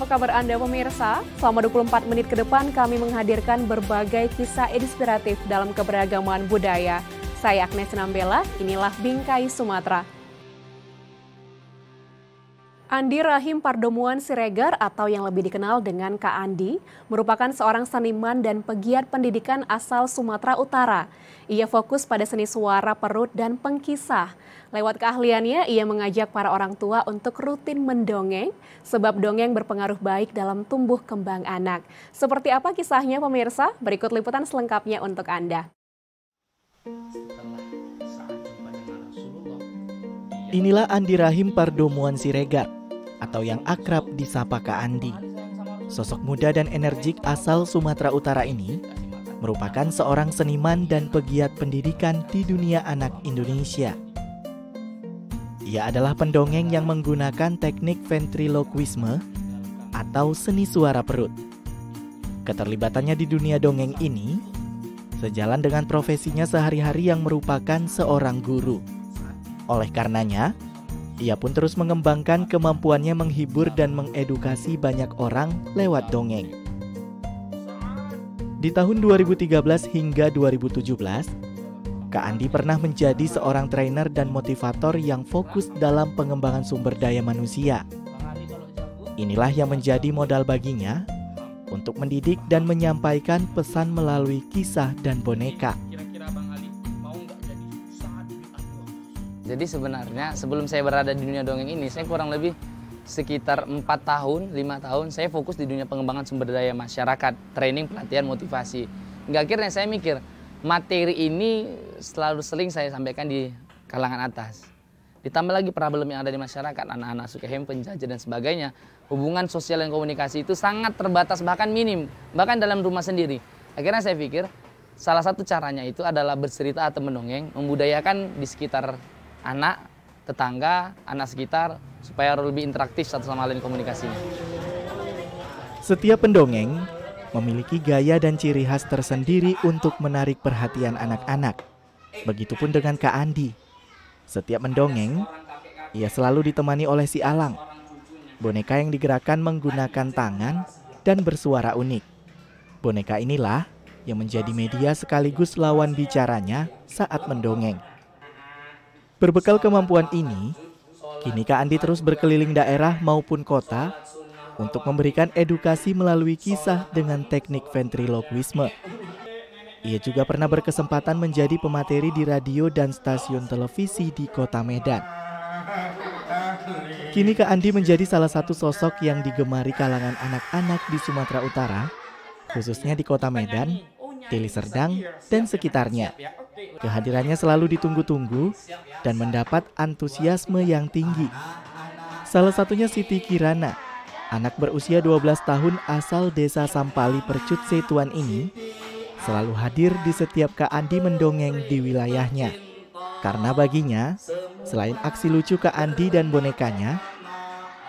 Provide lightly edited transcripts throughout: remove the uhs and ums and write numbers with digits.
kabar Anda pemirsa? Selama 24 menit ke depan kami menghadirkan berbagai kisah inspiratif dalam keberagaman budaya. Saya Agnes Nambela, inilah Bingkai Sumatera. Andi Rahim Pardomuan Siregar atau yang lebih dikenal dengan Kak Andi merupakan seorang seniman dan pegiat pendidikan asal Sumatera Utara. Ia fokus pada seni suara perut dan pengkisah. Lewat keahliannya, ia mengajak para orang tua untuk rutin mendongeng, sebab dongeng berpengaruh baik dalam tumbuh kembang anak. Seperti apa kisahnya pemirsa? Berikut liputan selengkapnya untuk Anda. Inilah Andi Rahim Pardomuan Siregar, atau yang akrab disapa Kak Andi. Sosok muda dan energik asal Sumatera Utara ini merupakan seorang seniman dan pegiat pendidikan di dunia anak Indonesia. Ia adalah pendongeng yang menggunakan teknik ventriloquisme atau seni suara perut. Keterlibatannya di dunia dongeng ini sejalan dengan profesinya sehari-hari yang merupakan seorang guru. Oleh karenanya, ia pun terus mengembangkan kemampuannya menghibur dan mengedukasi banyak orang lewat dongeng. Di tahun 2013 hingga 2017, Kak Andi pernah menjadi seorang trainer dan motivator yang fokus dalam pengembangan sumber daya manusia. Inilah yang menjadi modal baginya untuk mendidik dan menyampaikan pesan melalui kisah dan boneka. Jadi sebenarnya sebelum saya berada di dunia dongeng ini, saya kurang lebih sekitar 4 tahun, 5 tahun, saya fokus di dunia pengembangan sumber daya masyarakat, training, pelatihan, motivasi. Hingga akhirnya saya mikir, materi ini selalu sering saya sampaikan di kalangan atas. Ditambah lagi problem yang ada di masyarakat, anak-anak suka penjajah dan sebagainya. Hubungan sosial dan komunikasi itu sangat terbatas, bahkan minim, bahkan dalam rumah sendiri. Akhirnya saya pikir, salah satu caranya itu adalah bercerita atau mendongeng, membudayakan di sekitar anak, tetangga, anak sekitar, supaya lebih interaktif satu sama lain komunikasinya. Setiap pendongeng memiliki gaya dan ciri khas tersendiri untuk menarik perhatian anak-anak. Begitupun dengan Kak Andi. Setiap mendongeng, ia selalu ditemani oleh si Alang, boneka yang digerakkan menggunakan tangan dan bersuara unik. Boneka inilah yang menjadi media sekaligus lawan bicaranya saat mendongeng. Berbekal kemampuan ini, kini Kak Andi terus berkeliling daerah maupun kota untuk memberikan edukasi melalui kisah dengan teknik ventriloquisme. Ia juga pernah berkesempatan menjadi pemateri di radio dan stasiun televisi di kota Medan. Kini Kak Andi menjadi salah satu sosok yang digemari kalangan anak-anak di Sumatera Utara, khususnya di kota Medan, Deli Serdang, dan sekitarnya. Kehadirannya selalu ditunggu-tunggu dan mendapat antusiasme yang tinggi. Salah satunya Siti Kirana, anak berusia 12 tahun asal desa Sampali Percut Setuan ini, selalu hadir di setiap Kak Andi mendongeng di wilayahnya. Karena baginya, selain aksi lucu Kak Andi dan bonekanya,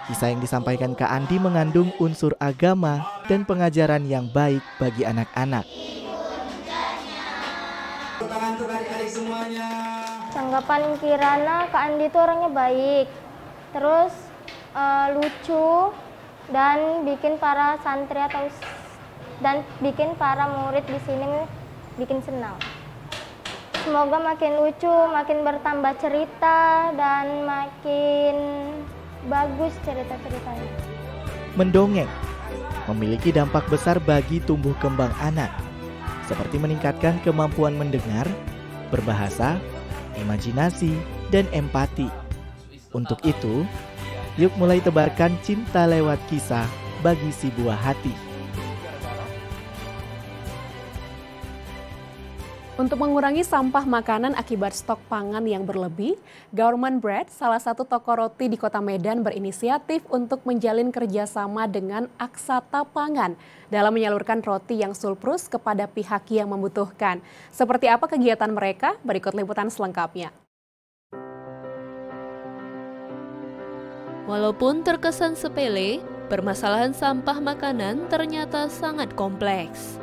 kisah yang disampaikan Kak Andi mengandung unsur agama dan pengajaran yang baik bagi anak-anak. Tanggapan Kirana, Kak Andi itu orangnya baik, terus lucu, dan bikin para santri dan bikin para murid di sini bikin senang. Semoga makin lucu, makin bertambah cerita, dan makin bagus cerita-ceritanya. Mendongeng memiliki dampak besar bagi tumbuh kembang anak, seperti meningkatkan kemampuan mendengar, berbahasa, imajinasi, dan empati. Untuk itu, yuk mulai tebarkan cinta lewat kisah bagi si buah hati. Untuk mengurangi sampah makanan akibat stok pangan yang berlebih, Government Bread, salah satu toko roti di kota Medan, berinisiatif untuk menjalin kerjasama dengan Aksata Pangan dalam menyalurkan roti yang surplus kepada pihak yang membutuhkan. Seperti apa kegiatan mereka? Berikut liputan selengkapnya. Walaupun terkesan sepele, permasalahan sampah makanan ternyata sangat kompleks.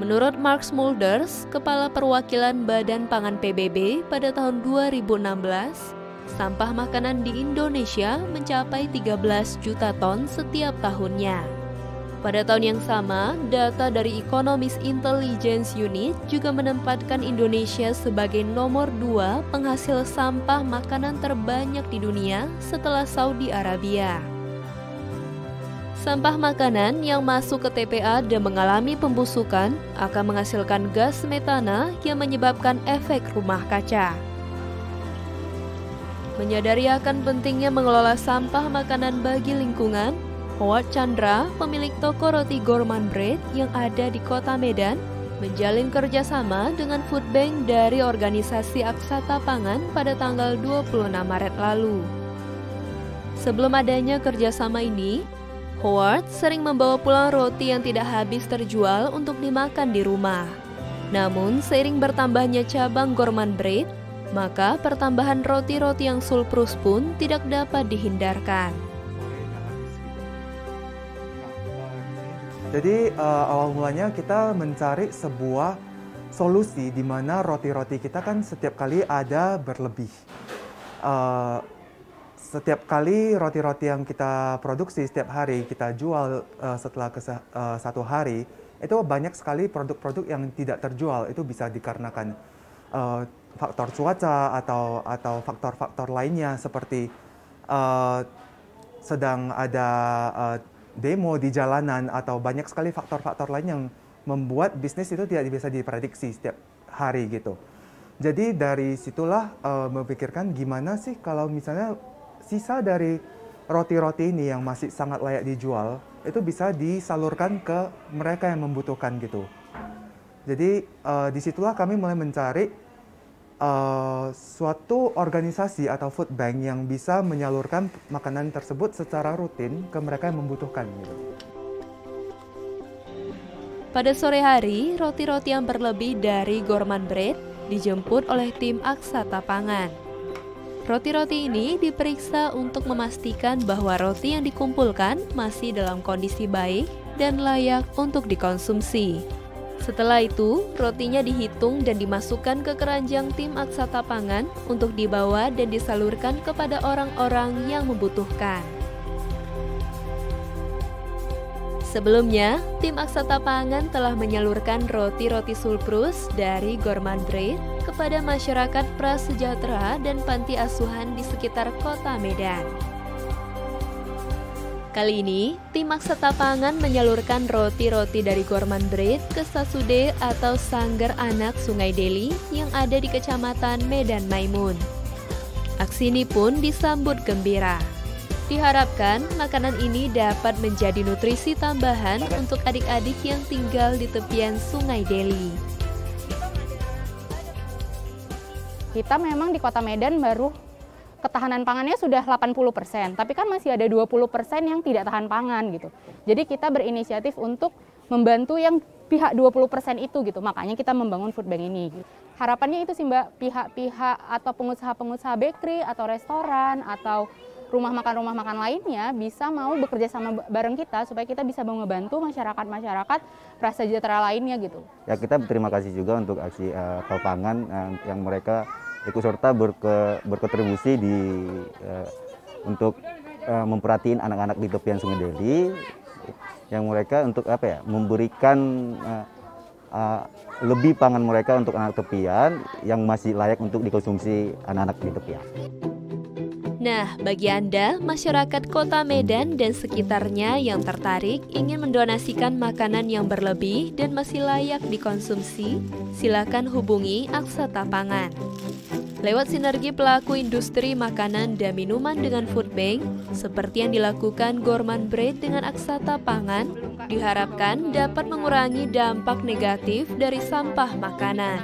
Menurut Mark Smulders, Kepala Perwakilan Badan Pangan PBB pada tahun 2016, sampah makanan di Indonesia mencapai 13 juta ton setiap tahunnya. Pada tahun yang sama, data dari Economist Intelligence Unit juga menempatkan Indonesia sebagai nomor 2 penghasil sampah makanan terbanyak di dunia setelah Saudi Arabia. Sampah makanan yang masuk ke TPA dan mengalami pembusukan akan menghasilkan gas metana yang menyebabkan efek rumah kaca. Menyadari akan pentingnya mengelola sampah makanan bagi lingkungan, Howard Chandra, pemilik toko roti Gorman Bread yang ada di Kota Medan, menjalin kerjasama dengan food bank dari organisasi Aksata Pangan pada tanggal 26 Maret lalu. Sebelum adanya kerjasama ini, Howard sering membawa pulang roti yang tidak habis terjual untuk dimakan di rumah. Namun, seiring bertambahnya cabang Gorman Bread, maka pertambahan roti-roti yang surplus pun tidak dapat dihindarkan. Jadi awal mulanya kita mencari sebuah solusi di mana roti-roti kita kan setiap kali ada berlebih. Setiap kali roti-roti yang kita produksi setiap hari kita jual setelah satu hari, itu banyak sekali produk-produk yang tidak terjual. Itu bisa dikarenakan faktor cuaca atau faktor-faktor lainnya seperti sedang ada demo di jalanan atau banyak sekali faktor-faktor lain yang membuat bisnis itu tidak bisa diprediksi setiap hari gitu. Jadi dari situlah memikirkan gimana sih kalau misalnya sisa dari roti-roti ini yang masih sangat layak dijual itu bisa disalurkan ke mereka yang membutuhkan gitu. Jadi disitulah kami mulai mencari suatu organisasi atau food bank yang bisa menyalurkan makanan tersebut secara rutin ke mereka yang membutuhkan gitu. Pada sore hari, roti-roti yang berlebih dari Gorman Bread dijemput oleh tim Aksata Pangan. Roti-roti ini diperiksa untuk memastikan bahwa roti yang dikumpulkan masih dalam kondisi baik dan layak untuk dikonsumsi. Setelah itu, rotinya dihitung dan dimasukkan ke keranjang tim Aksata Pangan untuk dibawa dan disalurkan kepada orang-orang yang membutuhkan. Sebelumnya, tim Aksata Pangan telah menyalurkan roti-roti surplus dari Gorman Bread kepada masyarakat prasejahtera dan panti asuhan di sekitar Kota Medan. Kali ini, tim Aksata Pangan menyalurkan roti-roti dari Gorman Bread ke Sasude atau Sanggar Anak Sungai Deli yang ada di Kecamatan Medan Maimun. Aksi ini pun disambut gembira. Diharapkan makanan ini dapat menjadi nutrisi tambahan untuk adik-adik yang tinggal di tepian Sungai Deli. Kita memang di Kota Medan baru ketahanan pangannya sudah 80%, tapi kan masih ada 20% yang tidak tahan pangan gitu. Jadi kita berinisiatif untuk membantu yang pihak 20% itu gitu. Makanya kita membangun food bank ini. Harapannya itu sih Mbak, pihak-pihak atau pengusaha-pengusaha bakery atau restoran atau rumah makan lainnya bisa mau bekerja sama bareng kita supaya kita bisa membantu masyarakat-masyarakat prasejahtera lainnya gitu. Ya, kita berterima kasih juga untuk aksi Pangan yang mereka ikut serta berkontribusi untuk memperhatiin anak-anak di tepian Sungai Deli, yang mereka untuk memberikan lebih pangan mereka untuk anak tepian yang masih layak untuk dikonsumsi anak-anak di tepian. Nah, bagi Anda, masyarakat Kota Medan dan sekitarnya yang tertarik ingin mendonasikan makanan yang berlebih dan masih layak dikonsumsi, silakan hubungi Aksata Pangan. Lewat sinergi pelaku industri makanan dan minuman dengan food bank, seperti yang dilakukan Gorman Bread dengan Aksata Pangan, diharapkan dapat mengurangi dampak negatif dari sampah makanan.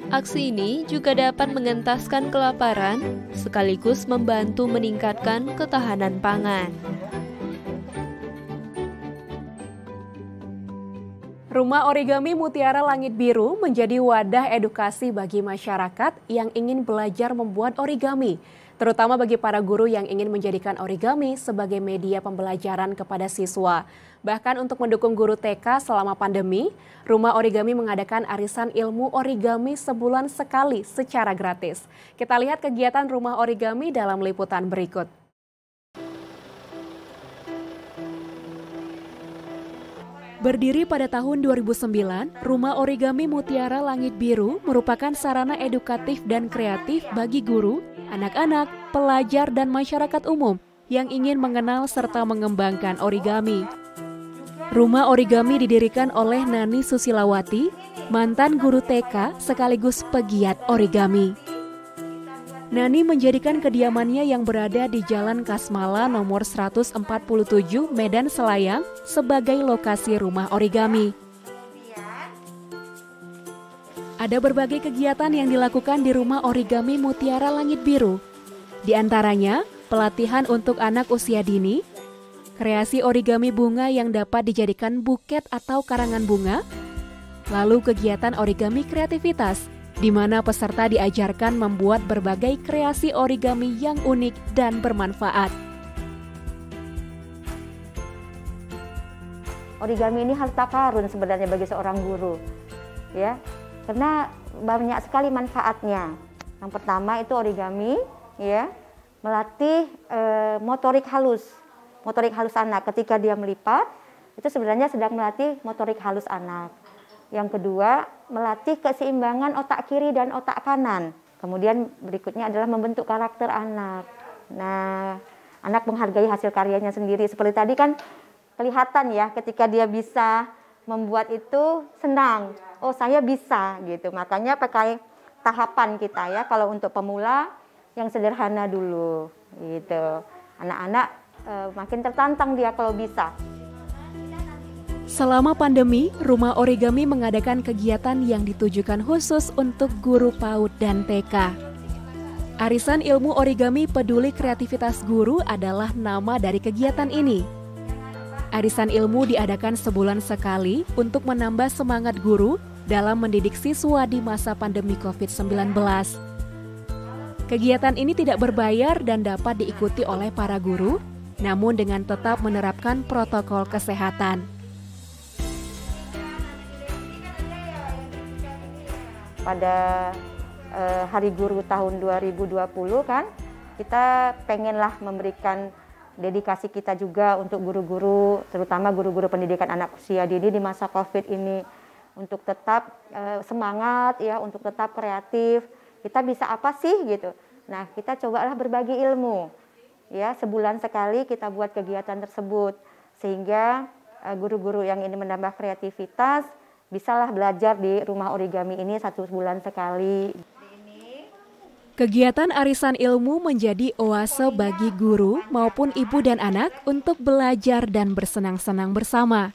Aksi ini juga dapat mengentaskan kelaparan, sekaligus membantu meningkatkan ketahanan pangan. Rumah Origami Mutiara Langit Biru menjadi wadah edukasi bagi masyarakat yang ingin belajar membuat origami. terutama bagi para guru yang ingin menjadikan origami sebagai media pembelajaran kepada siswa. Bahkan untuk mendukung guru TK selama pandemi, Rumah Origami mengadakan arisan ilmu origami sebulan sekali secara gratis. Kita lihat kegiatan Rumah Origami dalam liputan berikut. Berdiri pada tahun 2009, Rumah Origami Mutiara Langit Biru merupakan sarana edukatif dan kreatif bagi guru, anak-anak, pelajar, dan masyarakat umum yang ingin mengenal serta mengembangkan origami. Rumah Origami didirikan oleh Nani Susilawati, mantan guru TK sekaligus pegiat origami. Nani menjadikan kediamannya yang berada di Jalan Kasmala nomor 147 Medan Selayang sebagai lokasi Rumah Origami. Ada berbagai kegiatan yang dilakukan di Rumah Origami Mutiara Langit Biru. Di antaranya, pelatihan untuk anak usia dini, kreasi origami bunga yang dapat dijadikan buket atau karangan bunga, lalu kegiatan origami kreativitas, di mana peserta diajarkan membuat berbagai kreasi origami yang unik dan bermanfaat. Origami ini harta karun sebenarnya bagi seorang guru, ya, karena banyak sekali manfaatnya. Yang pertama itu origami, ya, melatih motorik halus anak. Ketika dia melipat, itu sebenarnya sedang melatih motorik halus anak. Yang kedua, melatih keseimbangan otak kiri dan otak kanan. Kemudian berikutnya adalah membentuk karakter anak. Nah, anak menghargai hasil karyanya sendiri. Seperti tadi kan kelihatan ya, ketika dia bisa membuat itu senang. Oh, saya bisa gitu. Makanya pakai tahapan kita ya. Kalau untuk pemula yang sederhana dulu gitu. Anak-anak makin tertantang dia kalau bisa. Selama pandemi, Rumah Origami mengadakan kegiatan yang ditujukan khusus untuk guru PAUD dan TK. Arisan Ilmu Origami Peduli Kreativitas Guru adalah nama dari kegiatan ini. Arisan ilmu diadakan sebulan sekali untuk menambah semangat guru dalam mendidik siswa di masa pandemi COVID-19. Kegiatan ini tidak berbayar dan dapat diikuti oleh para guru, namun dengan tetap menerapkan protokol kesehatan. Pada Hari Guru tahun 2020 kan, kita pengenlah memberikan dedikasi kita juga untuk guru-guru, terutama guru-guru pendidikan anak usia dini di masa COVID ini, untuk tetap semangat ya, untuk tetap kreatif. Kita bisa apa sih gitu. Nah, kita cobalah berbagi ilmu. Ya, sebulan sekali kita buat kegiatan tersebut sehingga guru-guru yang ini menambah kreativitas bisalah belajar di Rumah Origami ini 1 bulan sekali. Kegiatan arisan ilmu menjadi oase bagi guru maupun ibu dan anak untuk belajar dan bersenang-senang bersama.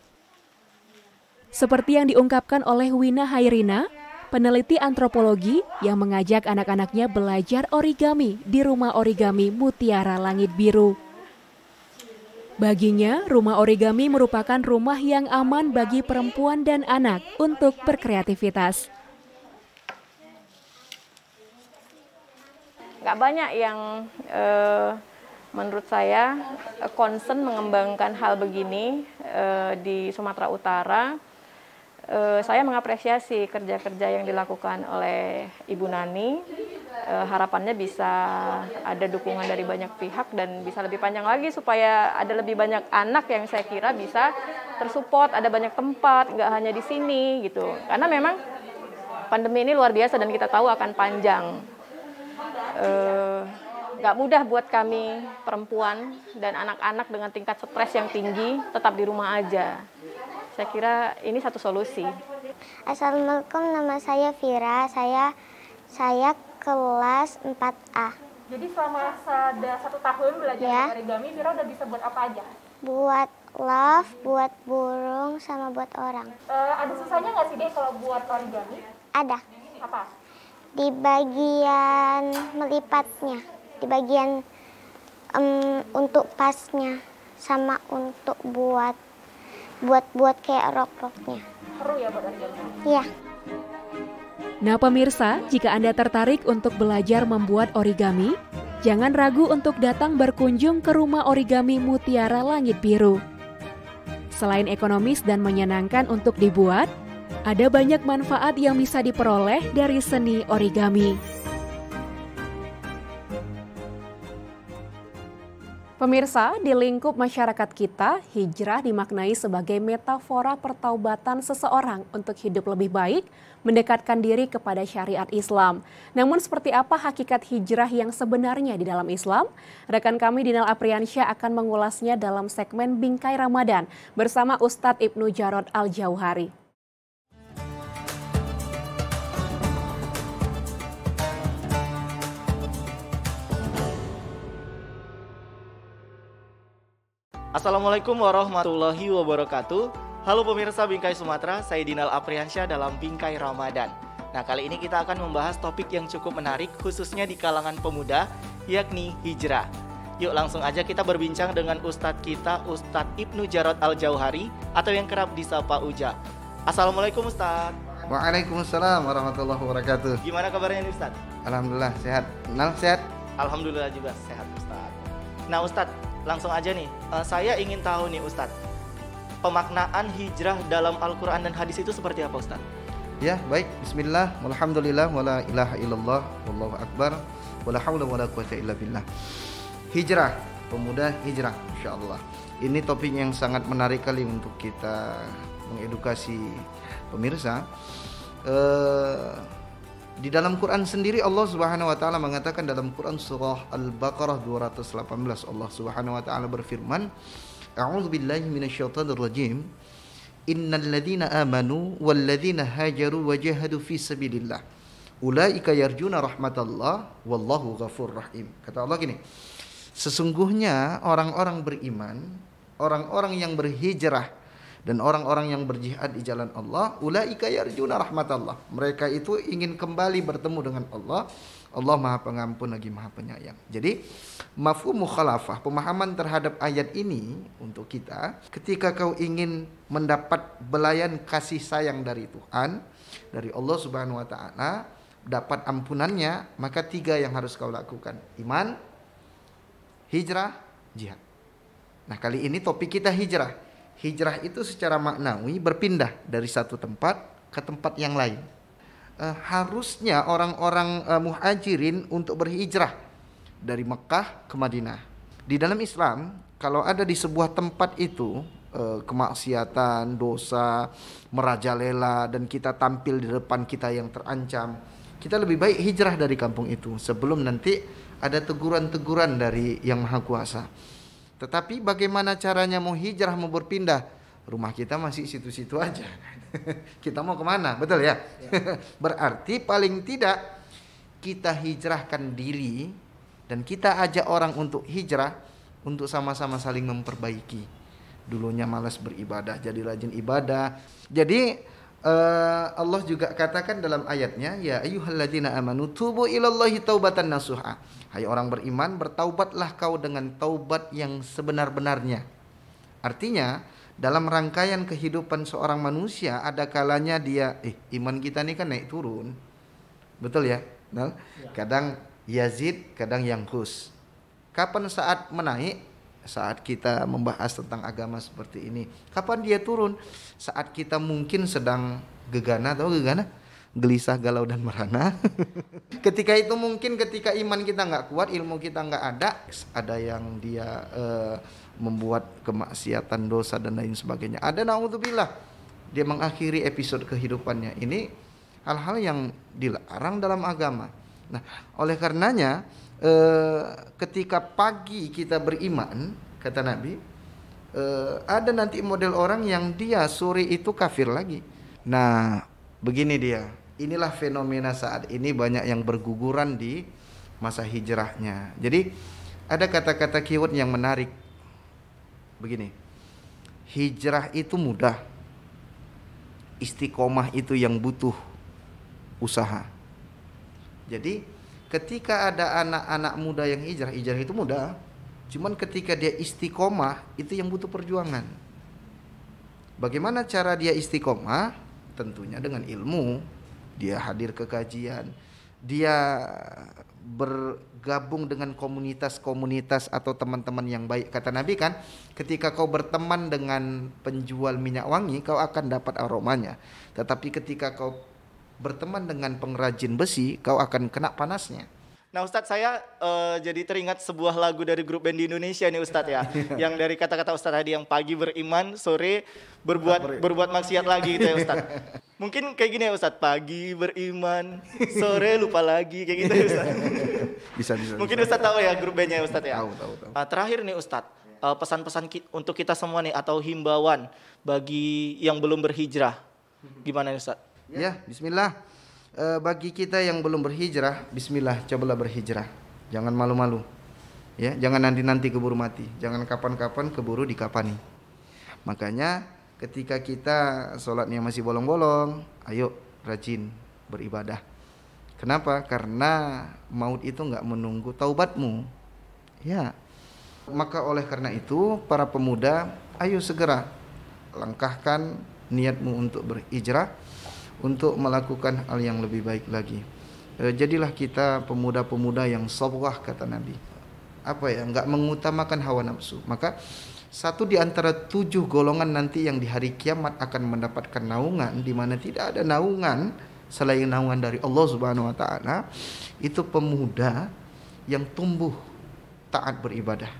Seperti yang diungkapkan oleh Wina Hairina, peneliti antropologi yang mengajak anak-anaknya belajar origami di Rumah Origami Mutiara Langit Biru. Baginya, Rumah Origami merupakan rumah yang aman bagi perempuan dan anak untuk berkreativitas. Nggak banyak yang menurut saya concern mengembangkan hal begini di Sumatera Utara. Saya mengapresiasi kerja-kerja yang dilakukan oleh Ibu Nani. Harapannya bisa ada dukungan dari banyak pihak dan bisa lebih panjang lagi supaya ada lebih banyak anak yang saya kira bisa tersupport, ada banyak tempat, nggak hanya di sini gitu. Karena memang pandemi ini luar biasa dan kita tahu akan panjang. Nggak mudah buat kami perempuan dan anak-anak dengan tingkat stres yang tinggi tetap di rumah aja. Saya kira ini satu solusi. Assalamualaikum, nama saya Vira, saya kelas 4A. Jadi selama 1 tahun belajar origami, Vira udah bisa buat apa aja? Buat love, buat burung, sama buat orang. Ada susahnya nggak sih deh kalau buat origami? Ada. Apa? Di bagian melipatnya, di bagian untuk pasnya, sama untuk buat kayak rok-roknya. Seru ya buat origami? Iya. Nah pemirsa, jika Anda tertarik untuk belajar membuat origami, Jangan ragu untuk datang berkunjung ke rumah origami Mutiara Langit Biru. Selain ekonomis dan menyenangkan untuk dibuat, ada banyak manfaat yang bisa diperoleh dari seni origami. Pemirsa, di lingkup masyarakat kita, hijrah dimaknai sebagai metafora pertaubatan seseorang untuk hidup lebih baik, mendekatkan diri kepada syariat Islam. Namun seperti apa hakikat hijrah yang sebenarnya di dalam Islam? Rekan kami Dinal Apriansyah akan mengulasnya dalam segmen Bingkai Ramadan bersama Ustadz Ibnu Jarod Al-Jauhari. Assalamualaikum warahmatullahi wabarakatuh. Halo pemirsa Bingkai Sumatera, saya Dinal Apriansyah dalam Bingkai Ramadan. Nah, kali ini kita akan membahas topik yang cukup menarik khususnya di kalangan pemuda, yakni hijrah. Yuk langsung aja kita berbincang dengan Ustadz kita, Ustadz Ibnu Jarod Al-Jauhari atau yang kerap disapa Uja. Assalamualaikum Ustadz. Waalaikumsalam warahmatullahi wabarakatuh. Gimana kabarnya nih Ustadz? Alhamdulillah sehat. Nal sehat? Alhamdulillah juga sehat Ustadz. Nah Ustadz, langsung aja nih, saya ingin tahu nih Ustadz, pemaknaan hijrah dalam Al-Quran dan hadis itu seperti apa Ustadz? Ya, baik. Bismillah, walhamdulillah, wala ilaha illallah, wallahu akbar, wala hawla wala quwata illa billah. Hijrah, pemuda hijrah, insyaallah. Ini topik yang sangat menarik kali untuk kita mengedukasi pemirsa. Di dalam Quran sendiri Allah Subhanahu wa taala mengatakan dalam Quran surah Al-Baqarah 218 Allah Subhanahu wa taala berfirman, A'udzubillahi minasyaitonir rajim. Innal ladzina amanu wal ladzina hajaru wa jahadu fi sabilillah ulaika yarjuna rahmatallah wallahu ghafurur rahim. Kata Allah gini, sesungguhnya orang-orang beriman, orang-orang yang berhijrah dan orang-orang yang berjihad di jalan Allah, ulaika yarjuna rahmatallah. Mereka itu ingin kembali bertemu dengan Allah. Allah Maha Pengampun lagi Maha Penyayang. Jadi, mafhum mukhalafah, pemahaman terhadap ayat ini untuk kita, ketika kau ingin mendapat belayan kasih sayang dari Tuhan, dari Allah Subhanahu wa taala, dapat ampunannya, maka 3 yang harus kau lakukan. Iman, hijrah, jihad. Nah, kali ini topik kita hijrah. Hijrah itu secara maknawi berpindah dari satu tempat ke tempat yang lain. Harusnya orang-orang muhajirin untuk berhijrah dari Mekah ke Madinah. Di dalam Islam, kalau ada di sebuah tempat itu kemaksiatan, dosa, merajalela, dan kita tampil di depan kita yang terancam, kita lebih baik hijrah dari kampung itu sebelum nanti ada teguran-teguran dari Yang Maha Kuasa. Tetapi bagaimana caranya mau hijrah, mau berpindah? Rumah kita masih situ-situ aja. Kita mau kemana? Betul ya? Berarti paling tidak kita hijrahkan diri dan kita ajak orang untuk hijrah untuk sama-sama saling memperbaiki. Dulunya malas beribadah, jadi rajin ibadah. Jadi Allah juga katakan dalam ayatnya, ya ayyuhalladzina amanu tubu ilallahi taubatan nasuha. Hai orang beriman, bertaubatlah kau dengan taubat yang sebenar-benarnya. Artinya, dalam rangkaian kehidupan seorang manusia ada kalanya dia iman kita nih kan naik turun. Betul ya? Nah, kadang yazid, kadang yangkus. Kapan saat menaik? Saat kita membahas tentang agama seperti ini. Kapan dia turun? Saat kita mungkin sedang gegana atau gegana, gelisah, galau dan merana. Ketika itu mungkin ketika iman kita nggak kuat, ilmu kita nggak ada yang dia membuat kemaksiatan, dosa dan lain sebagainya. Ada naudzubillah, dia mengakhiri episode kehidupannya. Ini hal-hal yang dilarang dalam agama. Nah, oleh karenanya ketika pagi kita beriman, kata Nabi, ada nanti model orang yang dia sore itu kafir lagi. Nah, begini dia. Inilah fenomena saat ini banyak yang berguguran di masa hijrahnya. Jadi ada kata-kata keyword yang menarik. Begini, hijrah itu mudah, istiqomah itu yang butuh usaha. Jadi ketika ada anak-anak muda yang hijrah itu mudah. Cuman ketika dia istiqomah itu yang butuh perjuangan. Bagaimana cara dia istiqomah? Tentunya dengan ilmu. Dia hadir ke kajian, dia bergabung dengan komunitas-komunitas atau teman-teman yang baik. Kata Nabi kan, ketika kau berteman dengan penjual minyak wangi, kau akan dapat aromanya. Tetapi ketika kau berteman dengan pengrajin besi, kau akan kena panasnya. Nah Ustadz, saya jadi teringat sebuah lagu dari grup band di Indonesia nih Ustadz ya. Yang dari kata-kata Ustadz tadi, yang pagi beriman, sore berbuat maksiat lagi gitu ya Ustadz. Mungkin kayak gini ya Ustadz, pagi beriman, sore lupa lagi, kayak gitu ya Ustadz. Bisa. Mungkin Ustadz tahu ya grup bandnya Ustadz ya. Tahu. Terakhir nih Ustadz, pesan-pesan untuk kita semua nih atau himbauan bagi yang belum berhijrah, gimana nih Ustadz? Ya, bismillah. Bagi kita yang belum berhijrah, bismillah, cobalah berhijrah. Jangan malu-malu. Ya, jangan nanti-nanti keburu mati, jangan kapan-kapan keburu dikapani. Makanya ketika kita sholatnya masih bolong-bolong, ayo rajin beribadah. Kenapa? Karena maut itu nggak menunggu taubatmu. Ya. Maka oleh karena itu, para pemuda, ayo segera langkahkan niatmu untuk berhijrah, untuk melakukan hal yang lebih baik lagi. Jadilah kita pemuda-pemuda yang sabwah, kata Nabi. Enggak mengutamakan hawa nafsu. Maka satu di antara 7 golongan nanti yang di hari kiamat akan mendapatkan naungan, di mana tidak ada naungan selain naungan dari Allah Subhanahu wa taala, itu pemuda yang tumbuh taat beribadah.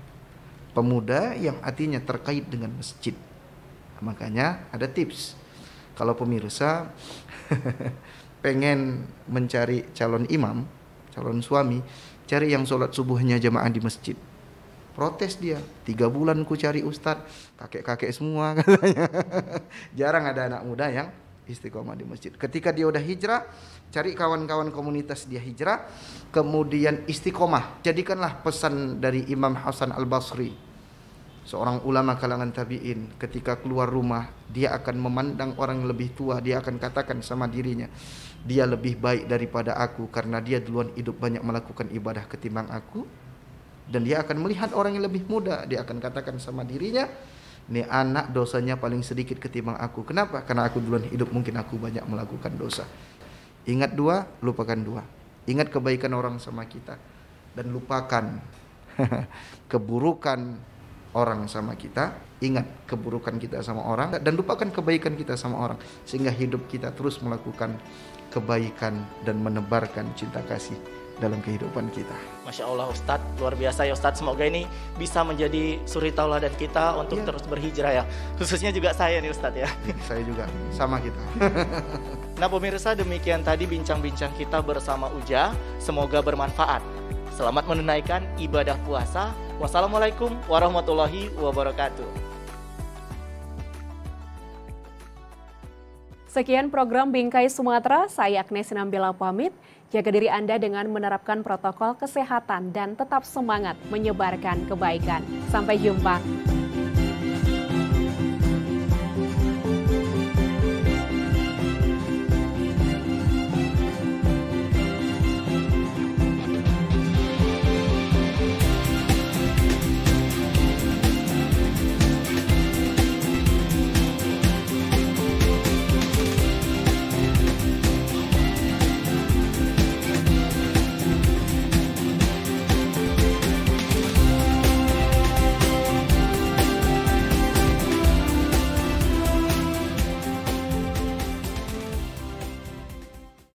Pemuda yang hatinya terkait dengan masjid. Makanya ada tips. Kalau pemirsa pengen mencari calon imam, calon suami, cari yang sholat subuhnya jamaah di masjid. Protes dia, 3 bulan ku cari ustadz, kakek-kakek semua katanya. Jarang ada anak muda yang istiqomah di masjid. Ketika dia udah hijrah, cari kawan-kawan komunitas dia hijrah, kemudian istiqomah. Jadikanlah pesan dari Imam Hasan Al-Basri, seorang ulama kalangan tabi'in, ketika keluar rumah, dia akan memandang orang yang lebih tua, dia akan katakan sama dirinya, dia lebih baik daripada aku karena dia duluan hidup banyak melakukan ibadah ketimbang aku. Dan dia akan melihat orang yang lebih muda, dia akan katakan sama dirinya, ini anak dosanya paling sedikit ketimbang aku. Kenapa? Karena aku duluan hidup, mungkin aku banyak melakukan dosa. Ingat 2, lupakan 2. Ingat kebaikan orang sama kita dan lupakan keburukan orang sama kita. Ingat keburukan kita sama orang dan lupakan kebaikan kita sama orang, sehingga hidup kita terus melakukan kebaikan dan menebarkan cinta kasih dalam kehidupan kita. Masya Allah Ustadz, luar biasa ya Ustadz. Semoga ini bisa menjadi suri tauladan kita untuk terus berhijrah ya. Khususnya juga saya nih Ustadz ya. Saya juga, sama kita. Nah pemirsa, demikian tadi bincang-bincang kita bersama Uja. Semoga bermanfaat. Selamat menunaikan ibadah puasa. Wassalamualaikum warahmatullahi wabarakatuh. Sekian program Bingkai Sumatera, saya Agnes Sinambela pamit. Jaga diri Anda dengan menerapkan protokol kesehatan dan tetap semangat menyebarkan kebaikan. Sampai jumpa.